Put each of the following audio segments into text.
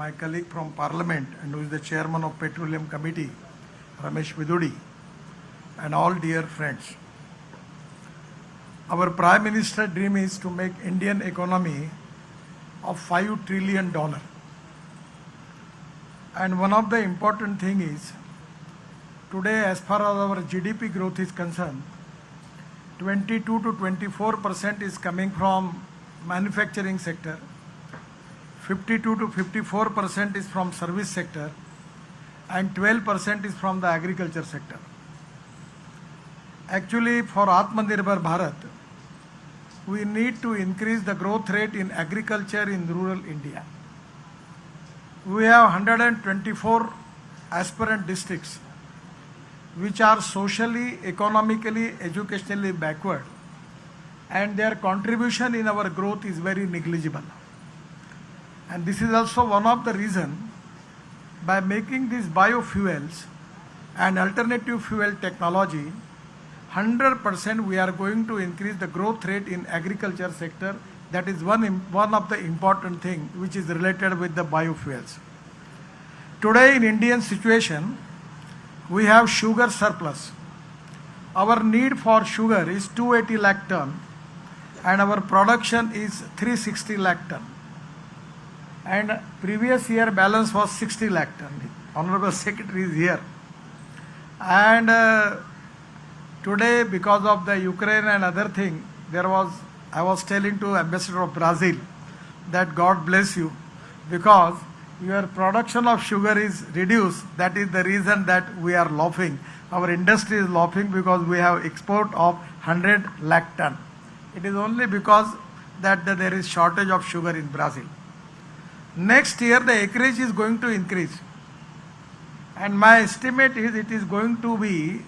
my colleague from Parliament and who is the chairman of Petroleum Committee, Ramesh Vidudi, and all dear friends. Our Prime Minister dream is to make Indian economy of $5 trillion. And one of the important thing is, today as far as our GDP growth is concerned, 22 to 24% is coming from manufacturing sector, 52 to 54% is from service sector, and 12% is from the agriculture sector. Actually, for Atmanirbhar Bharat, we need to increase the growth rate in agriculture in rural India. We have 124 aspirant districts which are socially, economically, educationally backward, and their contribution in our growth is very negligible. And this is also one of the reasons, by making these biofuels and alternative fuel technology, 100% we are going to increase the growth rate in agriculture sector. That is one of the important thing which is related with the biofuels. Today in Indian situation, we have sugar surplus. Our need for sugar is 280 lakh ton and our production is 360 lakh ton. And previous year balance was 60 lakh ton. Honorable Secretary is here. And today, because of the Ukraine and other thing, I was telling to Ambassador of Brazil that God bless you, because your production of sugar is reduced. That is the reason that we are laughing. Our industry is laughing because we have export of 100 lakh ton. It is only because that there is shortage of sugar in Brazil. Next year the acreage is going to increase, and my estimate is it is going to be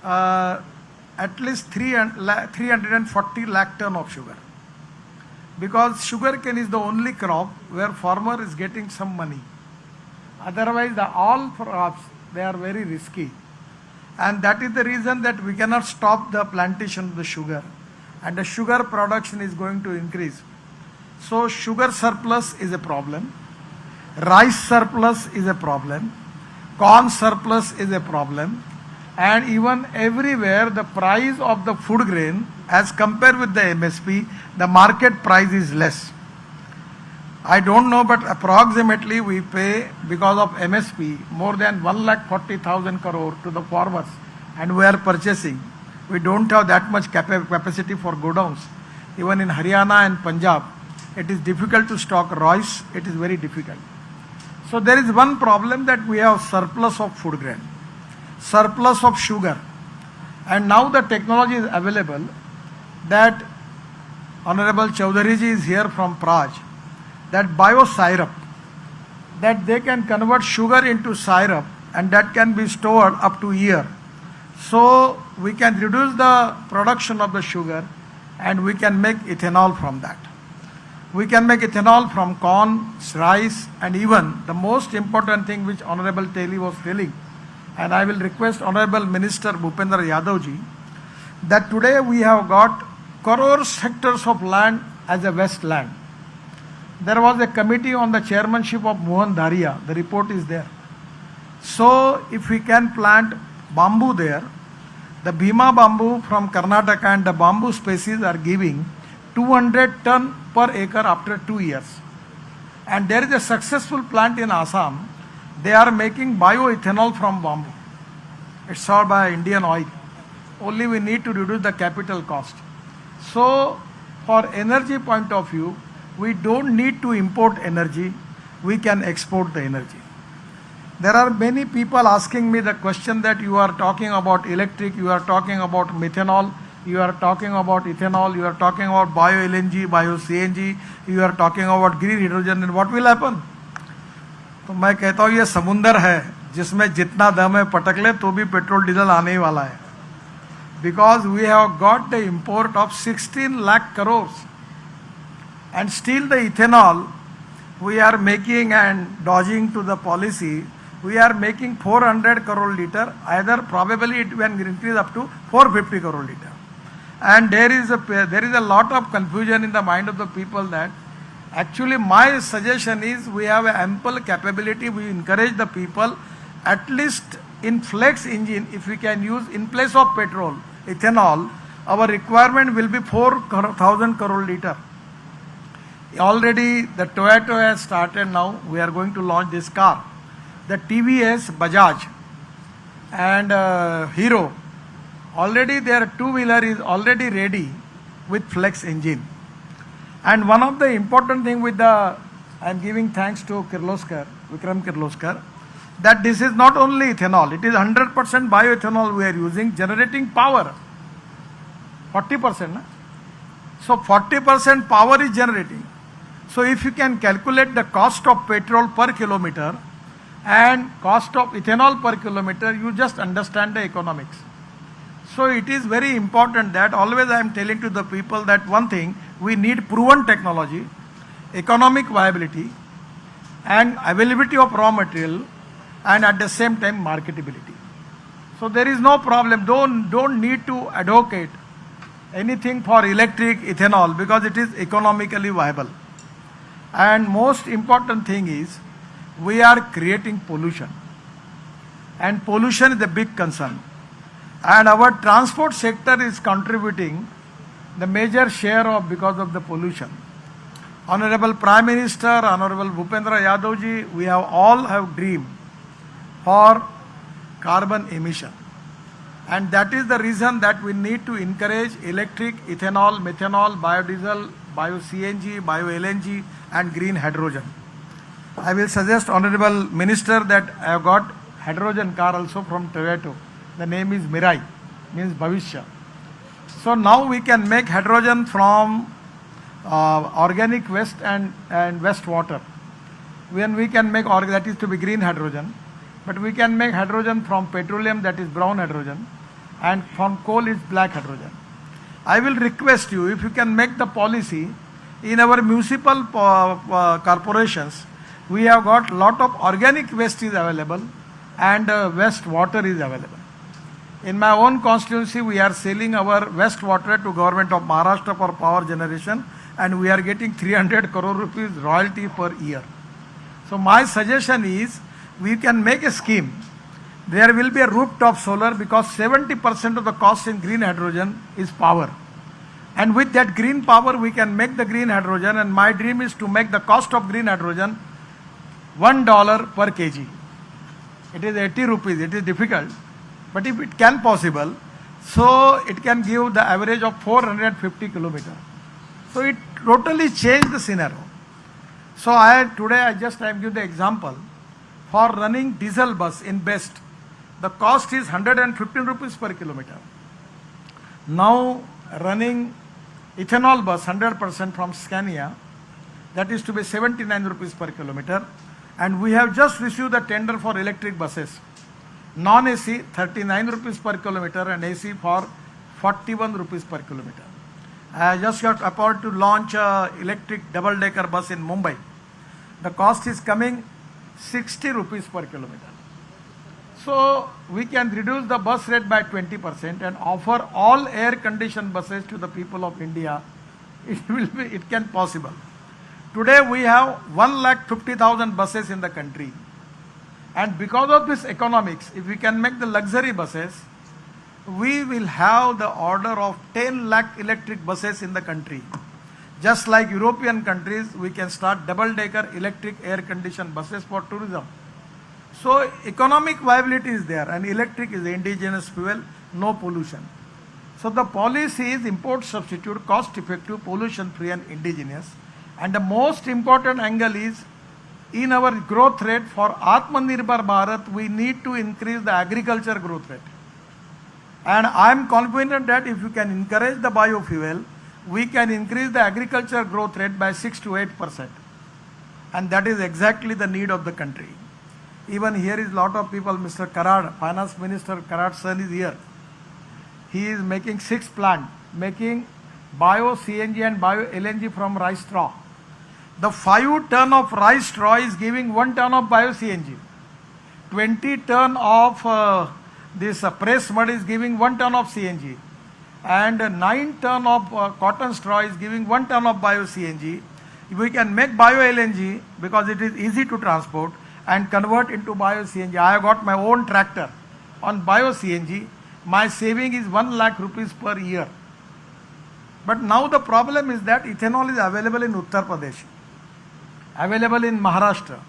at least 340 lakh ton of sugar, because sugarcane is the only crop where farmer is getting some money. Otherwise all crops, they are very risky, and that is the reason that we cannot stop the plantation of the sugar, and the sugar production is going to increase. So sugar surplus is a problem, rice surplus is a problem, corn surplus is a problem, and even everywhere the price of the food grain as compared with the MSP, the market price is less. I don't know, but approximately we pay, because of MSP, more than 1,40,000 crore to the farmers, and we are purchasing. We don't have that much capacity for godowns. Even in Haryana and Punjab, it is difficult to stock rice, it is very difficult. So there is one problem, that we have surplus of food grain, surplus of sugar, and now the technology is available that Honorable Chaudhary ji is here from Praj, that bio-syrup, that they can convert sugar into syrup and that can be stored up to a year. So we can reduce the production of the sugar and we can make ethanol from that. We can make ethanol from corn, rice, and even the most important thing which Honorable Teli was telling, and I will request Honorable Minister Bhupendra Yadav ji, that today we have got crores hectares of land as a wasteland. There was a committee on the chairmanship of Mohan Dharia, the report is there. So if we can plant bamboo there, the Bhima bamboo from Karnataka and the bamboo species are giving 200 ton per acre after 2 years. And there is a successful plant in Assam. They are making bioethanol from bamboo. It's sold by Indian Oil. Only we need to reduce the capital cost. So for energy point of view, we don't need to import energy. We can export the energy. There are many people asking me the question that you are talking about electric, you are talking about methanol, you are talking about ethanol, you are talking about bio LNG, bio CNG, you are talking about green hydrogen, and what will happen? तो मैं कहता हूँ ये समुंदर है जिसमें जितना दम है पटक ले तो भी पेट्रोल डीजल आने ही वाला है. Because we have got the import of 16 lakh crores, and still the ethanol we are making and dodging to the policy. We are making 400 crore liter, either probably it will increase up to 450 crore liter. And there is a lot of confusion in the mind of the people that Actually, my suggestion is we have ample capability. We encourage the people, at least in flex engine, if we can use in place of petrol, ethanol, our requirement will be 4,000 crore liter. Already the Toyota has started now. We are going to launch this car. The TVS, Bajaj and Hero, already their two-wheeler is already ready with flex engine. And one of the important thing with I am giving thanks to Vikram Kirloskar, that this is not only ethanol, it is 100% bioethanol we are using, generating power. 40%. Na? So 40% power is generating. So if you can calculate the cost of petrol per kilometer and cost of ethanol per kilometer, you just understand the economics. So it is very important that always I am telling to the people that one thing, we need proven technology, economic viability and availability of raw material, and at the same time marketability. So there is no problem. Don't need to advocate anything for electric ethanol because it is economically viable. And most important thing is we are creating pollution, and pollution is a big concern. And our transport sector is contributing the major share of because of the pollution. Honorable Prime Minister, Honorable Bhupendra Yadav ji, we all have dreamed for carbon emission. And that is the reason that we need to encourage electric, ethanol, methanol, biodiesel, bio-CNG, bio-LNG and green hydrogen. I will suggest Honorable Minister that I have got hydrogen car also from Toyota. The name is Mirai, means Bhavishya. So now we can make hydrogen from organic waste and wastewater. When we can make, that is to be green hydrogen, but we can make hydrogen from petroleum, that is brown hydrogen, and from coal is black hydrogen. I will request you, if you can make the policy in our municipal corporations, we have got lot of organic waste is available and wastewater is available. In my own constituency, we are selling our wastewater to government of Maharashtra for power generation, and we are getting 300 crore rupees royalty per year. So my suggestion is, we can make a scheme. There will be a rooftop solar because 70% of the cost in green hydrogen is power. And with that green power, we can make the green hydrogen, and my dream is to make the cost of green hydrogen $1 per kg. It is 80 rupees, it is difficult. But if it can possible, so it can give the average of 450 kilometers. So it totally changed the scenario. So today I am giving the example. For running diesel bus in best, the cost is 115 rupees per kilometer. Now running ethanol bus 100% from Scania, that is to be 79 rupees per kilometer. And we have just received the tender for electric buses. Non-AC 39 rupees per kilometer and AC for 41 rupees per kilometer. I just got appointed to launch electric double-decker bus in Mumbai. The cost is coming 60 rupees per kilometer. So we can reduce the bus rate by 20% and offer all air-conditioned buses to the people of India. It can possible. Today we have 1,50,000 buses in the country. And because of this economics, if we can make the luxury buses, we will have the order of 10 lakh electric buses in the country. Just like European countries, we can start double-decker electric air-conditioned buses for tourism. So economic viability is there, and electric is indigenous fuel, no pollution. So the policy is import substitute, cost-effective, pollution-free and indigenous. And the most important angle is, in our growth rate for Atmanirbhar Bharat, we need to increase the agriculture growth rate. And I am confident that if you can encourage the biofuel, we can increase the agriculture growth rate by 6 to 8%. And that is exactly the need of the country. Even here is a lot of people, Mr. Karad, Finance Minister Karad's son is here. He is making 6 plants, making bio-CNG and bio-LNG from rice straw. The 5 ton of rice straw is giving 1 ton of bio-CNG. 20 ton of this press mud is giving 1 ton of CNG. And 9 ton of cotton straw is giving 1 ton of bio-CNG. We can make bio LNG because it is easy to transport and convert into bio CNG. I have got my own tractor on bio CNG. My saving is 1 lakh rupees per year. But now the problem is that ethanol is available in Uttar Pradesh, available in Maharashtra,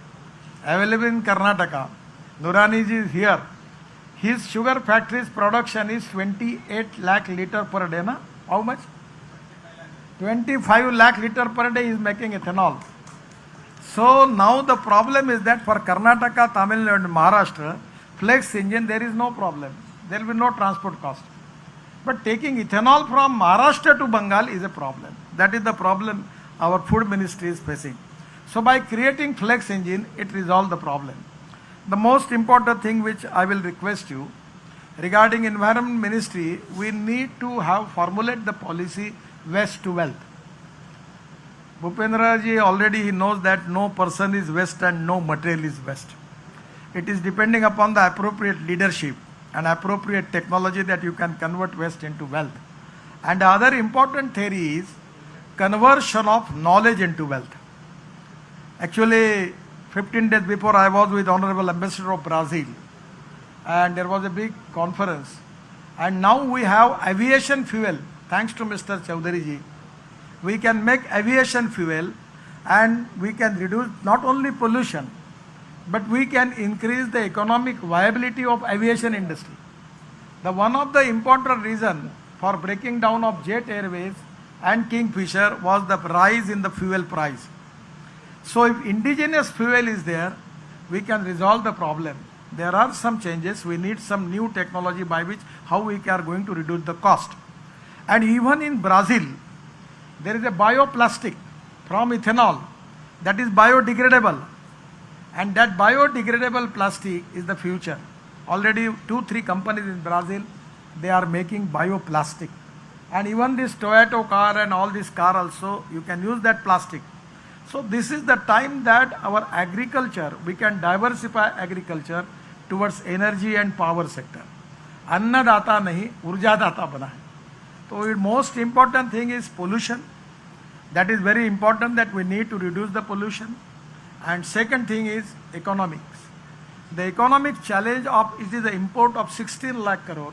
available in Karnataka. Nurani ji is here. His sugar factory's production is 28 lakh liter per day. Na? How much? 25 lakh liter per day is making ethanol. So now the problem is that for Karnataka, Tamil Nadu and Maharashtra, flex engine, there is no problem. There will be no transport cost. But taking ethanol from Maharashtra to Bengal is a problem. That is the problem our food ministry is facing. So by creating flex engine, it resolves the problem. The most important thing which I will request you, regarding environment ministry, we need to have formulate the policy waste to wealth. Bhupendra ji already he knows that no person is waste and no material is waste. It is depending upon the appropriate leadership and appropriate technology that you can convert waste into wealth. And the other important theory is conversion of knowledge into wealth. Actually, 15 days before I was with Honorable Ambassador of Brazil and there was a big conference. And now we have aviation fuel, thanks to Mr. Chaudhary ji. We can make aviation fuel and we can reduce not only pollution, but we can increase the economic viability of aviation industry. The one of the important reason for breaking down of Jet Airways and Kingfisher was the rise in the fuel price. So if indigenous fuel is there, we can resolve the problem. There are some changes. We need some new technology by which how we are going to reduce the cost. And even in Brazil, there is a bioplastic from ethanol that is biodegradable. And that biodegradable plastic is the future. Already 2-3 companies in Brazil, they are making bioplastic. And even this Toyota car and all this car also, you can use that plastic. So this is the time that our agriculture, we can diversify agriculture towards energy and power sector. Annadata nahi, urjadata bana hai. So the most important thing is pollution. That is very important that we need to reduce the pollution. And second thing is economics. The economic challenge of it is the import of 16 lakh crore.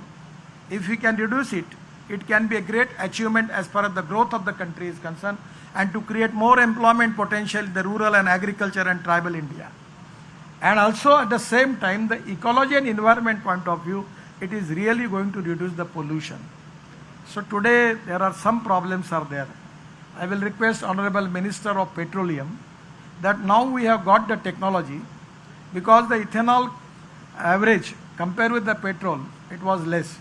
If we can reduce it, it can be a great achievement as far as the growth of the country is concerned and to create more employment potential in the rural and agriculture and tribal India. And also at the same time, the ecology and environment point of view, it is really going to reduce the pollution. So today there are some problems are there. I will request Honorable Minister of Petroleum that now we have got the technology because the ethanol average compared with the petrol, it was less.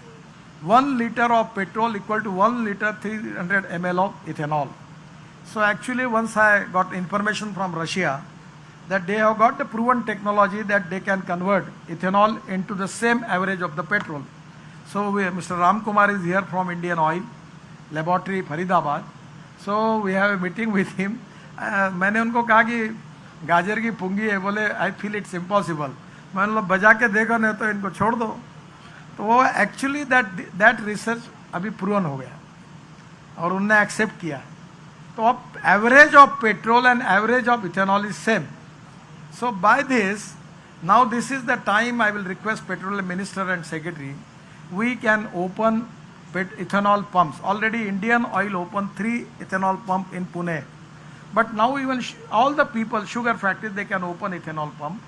1 liter of petrol equal to 1 liter 300 ml of ethanol. So actually once I got information from Russia that they have got the proven technology that they can convert ethanol into the same average of the petrol. So Mr. Ram Kumar is here from Indian Oil Laboratory, Faridabad. So we have a meeting with him. मैंने उनको कहा कि गाजर की पुंगी है, बोले I feel it's impossible. मैंने बोला बजा के देखो नहीं तो इनको छोड़ दो. तो वो एक्चुअली दैट रिसर्च अभी प्रूवन हो गया और उनने एक्सेप्ट किया. तो अब average of petrol and average of ethanol is same. So by this now this is the time I will request petroleum minister and secretary, we can open ethanol pumps. Already Indian Oil opened 3 ethanol pump in Pune. But now even all the people, sugar factories, they can open ethanol pump.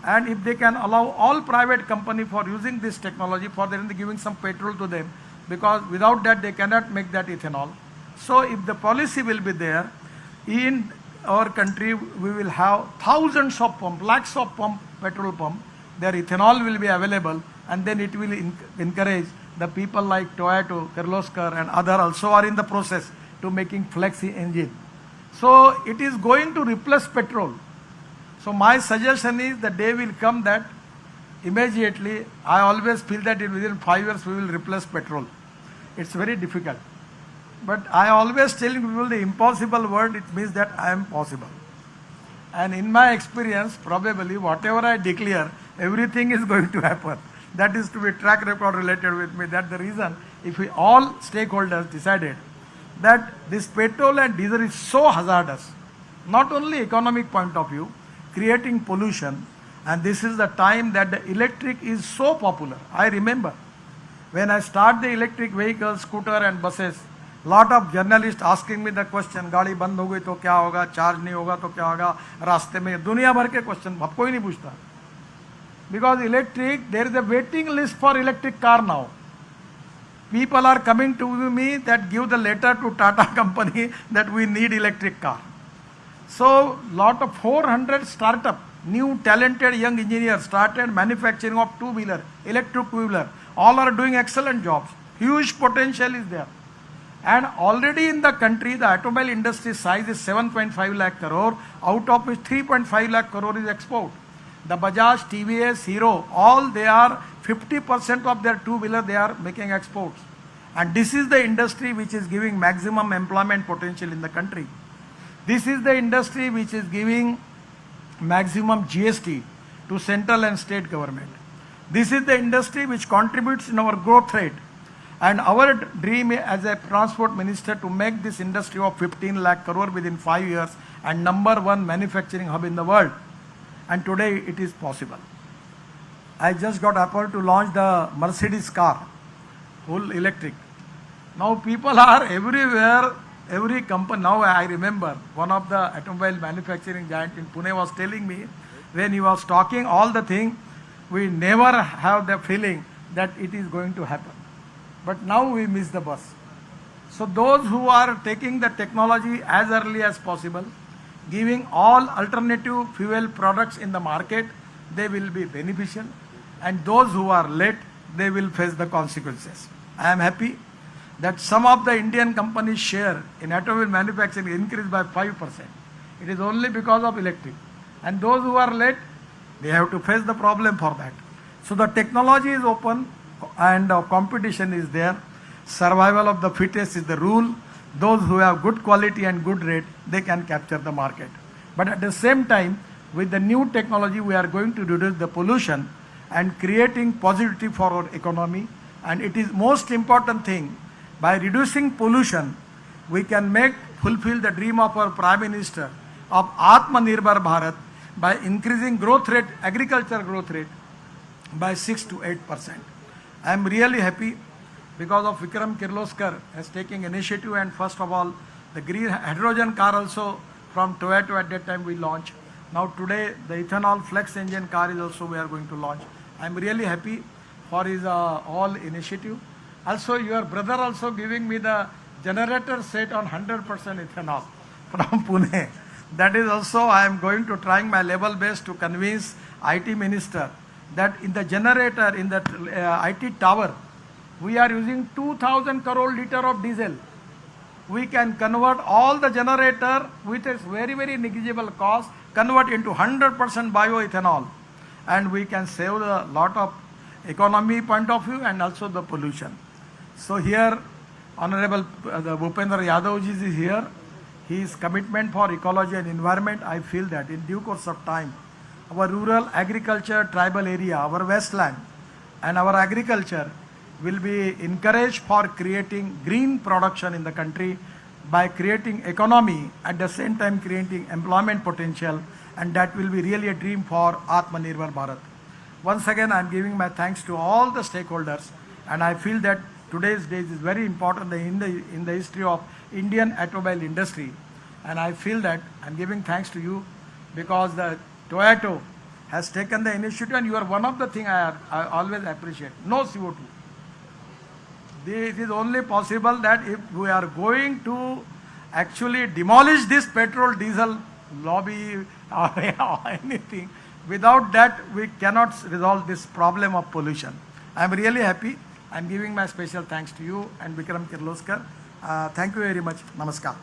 And if they can allow all private company for using this technology, for them giving some petrol to them, because without that they cannot make that ethanol. So if the policy will be there, in our country we will have thousands of pump, lakhs of pump, petrol pump, their ethanol will be available, and then it will encourage the people like Toyota, Kirloskar and other also are in the process to making flexi engine. So it is going to replace petrol. So my suggestion is the day will come that immediately, I always feel that within 5 years we will replace petrol. It's very difficult. But I always tell people the impossible word, it means that I am possible. And in my experience, probably whatever I declare, everything is going to happen. That is to be track record related with me. That's the reason if we all stakeholders decided that this petrol and diesel is so hazardous, not only economic point of view, creating pollution. And this is the time that the electric is so popular. I remember when I start the electric vehicles, scooter and buses, lot of journalists asking me the question, गाड़ी बंद हो गई तो क्या होगा, charge नहीं होगा तो क्या होगा, रास्ते में दुनिया भर के क्वेश्चन, अब कोई नहीं पूछता. Because electric, there is a waiting list for electric car now. People are coming to me that give the letter to Tata company that we need electric car. So lot of 400 startup, new talented young engineers started manufacturing of two-wheeler, electric two-wheeler. All are doing excellent jobs. Huge potential is there. And already in the country, the automobile industry size is 7.5 lakh crore, out of which 3.5 lakh crore is export. The Bajaj, TVS, Hero, all they are 50% of their two-wheeler they are making exports. And this is the industry which is giving maximum employment potential in the country. This is the industry which is giving maximum GST to central and state government. This is the industry which contributes in our growth rate. And our dream as a transport minister to make this industry of 15 lakh crore within 5 years and #1 manufacturing hub in the world. And today it is possible. I just got approval to launch the Mercedes car, full electric. Now people are everywhere, every company. Now I remember one of the automobile manufacturing giant in Pune was telling me when he was talking all the thing, we never have the feeling that it is going to happen. But now we miss the bus. So those who are taking the technology as early as possible, giving all alternative fuel products in the market, they will be beneficial. And those who are late, they will face the consequences. I am happy that some of the Indian companies' share in automobile manufacturing increased by 5%. It is only because of electric. And those who are late, they have to face the problem for that. So the technology is open and competition is there. Survival of the fittest is the rule. Those who have good quality and good rate, they can capture the market. But at the same time, with the new technology, we are going to reduce the pollution and creating positivity for our economy. And it is most important thing, by reducing pollution, we can fulfill the dream of our Prime Minister of Atmanirbhar Bharat by increasing growth rate, agriculture growth rate by 6 to 8%. I am really happy because of Vikram Kirloskar has taken initiative, and first of all, the green hydrogen car also from Toyota at that time we launched. Now today the ethanol flex engine car is also we are going to launch. I am really happy for his all initiative. Also your brother also giving me the generator set on 100% ethanol from Pune. That is also I am going to trying my level best to convince IT minister that in the generator, in the IT tower, we are using 2000 crore liter of diesel. We can convert all the generator with a very, very negligible cost, convert into 100% bioethanol, and we can save a lot of economy point of view and also the pollution. So here, Honorable Bhupendra Yadav ji is here. His commitment for ecology and environment, I feel that in due course of time, our rural agriculture, tribal area, our wasteland, and our agriculture will be encouraged for creating green production in the country by creating economy, at the same time creating employment potential, and that will be really a dream for Atmanirbhar Bharat. Once again, I am giving my thanks to all the stakeholders, and I feel that today's day is very important in the history of Indian automobile industry, and I feel that I am giving thanks to you because the Toyota has taken the initiative, and you are one of the things I always appreciate. No CO2. It is only possible that if we are going to actually demolish this petrol diesel lobby or anything, without that we cannot resolve this problem of pollution. I am really happy. I am giving my special thanks to you and Vikram Kirloskar. Thank you very much. Namaskar.